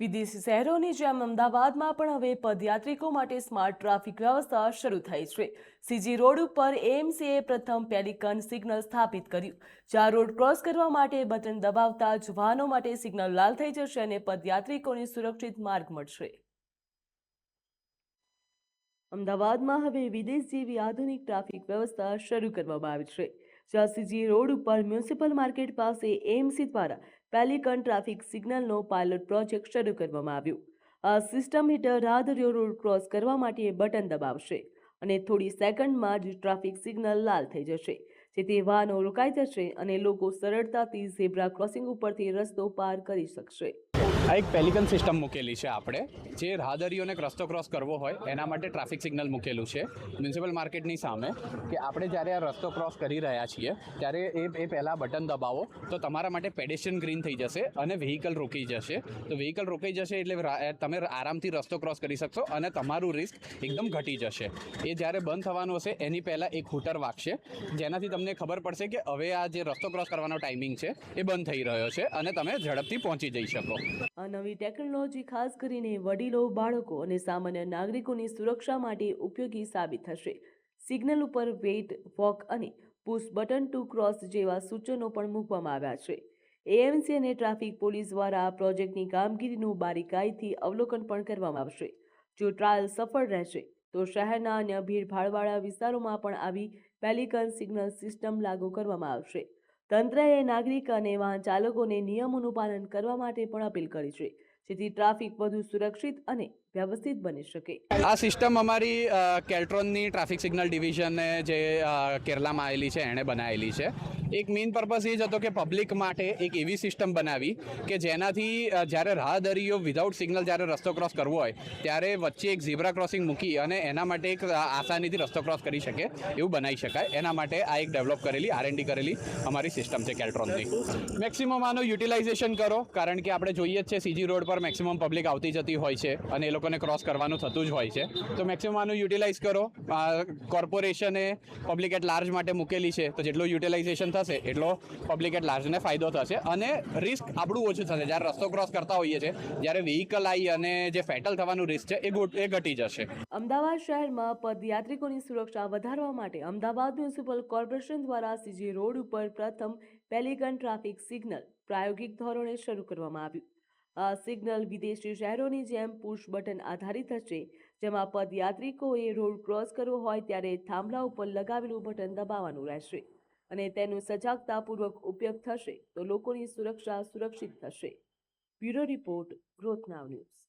વિદેશી શહેરોની જેમ અમદાવાદમાં પણ હવે પદયાત્રિકો માટે સ્માર્ટ ટ્રાફિક વ્યવસ્થા શરૂ થઈ છે। સીજી રોડ ઉપર એએમસીએ પ્રથમ પેલિકન સિગ્નલ સ્થાપિત કર્યું, જ્યાં રોડ ક્રોસ કરવા માટે બટન દબાવતા જ વાહનો માટે સિગ્નલ લાલ થઈ જશે અને પદયાત્રિકોને સુરક્ષિત માર્ગ મળશે। અમદાવાદમાં હવે વિદેશ જેવી આધુનિક ટ્રાફિક વ્યવસ્થા શરૂ કરવામાં આવી છે, જ્યાં સીજી રોડ ઉપર મ્યુનિસિપલ માર્કેટ પાસે એએમસી દ્વારા પેલિકન ટ્રાફિક સિગ્નલનો પાયલોટ પ્રોજેક્ટ શરૂ કરવામાં આવ્યો। આ સિસ્ટમ હેઠળ રાહદારીઓ રોડ ક્રોસ કરવા માટે બટન દબાવશે અને થોડી સેકન્ડમાં જ ટ્રાફિક સિગ્નલ લાલ થઈ જશે, જેથી વાહનો રોકાઈ જશે અને લોકો સરળતાથી ઝેબ્રા ક્રોસિંગ ઉપરથી રસ્તો પાર કરી શકશે। આ એક પેલિકન સિસ્ટમ મૂકેલી છે આપણે, જે રાહદારીઓને રસ્તો ક્રોસ કરવો હોય એના માટે ટ્રાફિક સિગ્નલ મૂકેલું છે મ્યુનિસિપલ માર્કેટની સામે, કે આપણે જ્યારે આ રસ્તો ક્રોસ કરી રહ્યા છીએ ત્યારે એ પહેલાં બટન દબાવો તો તમારા માટે પેડેસ્ટ્રિયન ગ્રીન થઈ જશે અને વ્હીકલ રોકી જશે। તો વ્હીકલ રોકાઈ જશે એટલે તમે આરામથી રસ્તો ક્રોસ કરી શકશો અને તમારું રિસ્ક એકદમ ઘટી જશે। એ જ્યારે બંધ થવાનું હશે એની પહેલાં એક હૂટર વાગશે, જેનાથી તમને ખબર પડશે કે હવે આ જે રસ્તો ક્રોસ કરવાનો ટાઈમિંગ છે એ બંધ થઈ રહ્યો છે અને તમે ઝડપથી પહોંચી જઈ શકો। આ નવી ટેકનોલોજી ખાસ કરીને વડીલો, બાળકો અને સામાન્ય નાગરિકોની સુરક્ષા માટે ઉપયોગી સાબિત થશે। સિગ્નલ ઉપર વેઇટ, વોક અને પુશ બટન ટુ ક્રોસ જેવા સૂચનો પણ મૂકવામાં આવ્યા છે। એએમસી અને ટ્રાફિક પોલીસ દ્વારા આ પ્રોજેક્ટની કામગીરીનું બારીકાઈથી અવલોકન પણ કરવામાં આવશે। જો ટ્રાયલ સફળ રહેશે તો શહેરના અન્ય ભીડભાડવાળા વિસ્તારોમાં પણ આવી પેલિકન સિગ્નલ સિસ્ટમ લાગુ કરવામાં આવશે। તંત્રએ નાગરિક અને વાહન ચાલકોને નિયમોનું પાલન કરવા માટે પણ અપીલ કરી છે, જેથી ટ્રાફિક વધુ સુરક્ષિત અને વ્યવસ્થિત બની શકે। આ સિસ્ટમ અમારી કેલ્ટ્રોનની ટ્રાફિક સિગ્નલ ડિવિઝને જે કેરલામાં આવેલી છે એણે બનાવેલી છે। એક મેઇન પર્પઝ એ જ હતો કે પબ્લિક માટે એક એવી સિસ્ટમ બનાવી કે જેનાથી જ્યારે રાહદારીઓ વિધાઉટ સિગ્નલ જ્યારે રસ્તો ક્રોસ કરવો હોય ત્યારે વચ્ચે એક ઝીબ્રા ક્રોસિંગ મૂકી અને એના માટે એક આસાનીથી રસ્તો ક્રોસ કરી શકે એવું બનાવી શકાય। એના માટે આ એક ડેવલપ કરેલી R&D કરેલી અમારી સિસ્ટમ છે કેલ્ટ્રોનની। મેક્સિમમ આનું યુટિલાઇઝેશન કરો, કારણ કે આપણે જોઈએ જ છે સીજી રોડ પર મેક્સિમમ પબ્લિક આવતી જતી હોય છે અને એ લોકોને ક્રોસ કરવાનું થતું જ હોય છે, તો મેક્સિમમ આનું યુટિલાઇઝ કરો। કોર્પોરેશને પબ્લિક એટ લાર્જ માટે મૂકેલી છે, તો જેટલું યુટિલાઇઝેશન થશે એટલો પબ્લિક એટ લાર્જને ફાયદો થશે અને રિસ્ક આપણું ઓછું થશે। જ્યારે રસ્તો ક્રોસ કરતા હોઈએ છીએ જ્યારે વ્હીકલ આવી અને જે ફેટલ થવાનું રિસ્ક છે એ ઘટી જશે। અમદાવાદ શહેરમાં પદયાત્રિકોની સુરક્ષા વધારવા માટે અમદાવાદ મ્યુનિસિપલ કોર્પોરેશન દ્વારા સીજી રોડ ઉપર પ્રથમ પેલિકન ટ્રાફિક સિગ્નલ પ્રાયોગિક ધોરણે શરૂ કરવામાં આવ્યું। આ સિગ્નલ વિદેશી શહેરોની જેમ પુશ બટન આધારિત હશે, જેમાં પદયાત્રિકોએ રોડ ક્રોસ કરવો હોય ત્યારે થાંભલા ઉપર લગાવેલું બટન દબાવવાનું રહેશે અને તેનું સજાગતાપૂર્વક ઉપયોગ થશે તો લોકોની સુરક્ષા સુરક્ષિત થશે। બ્યુરો રિપોર્ટ, ગ્રોથ નાવ ન્યૂઝ।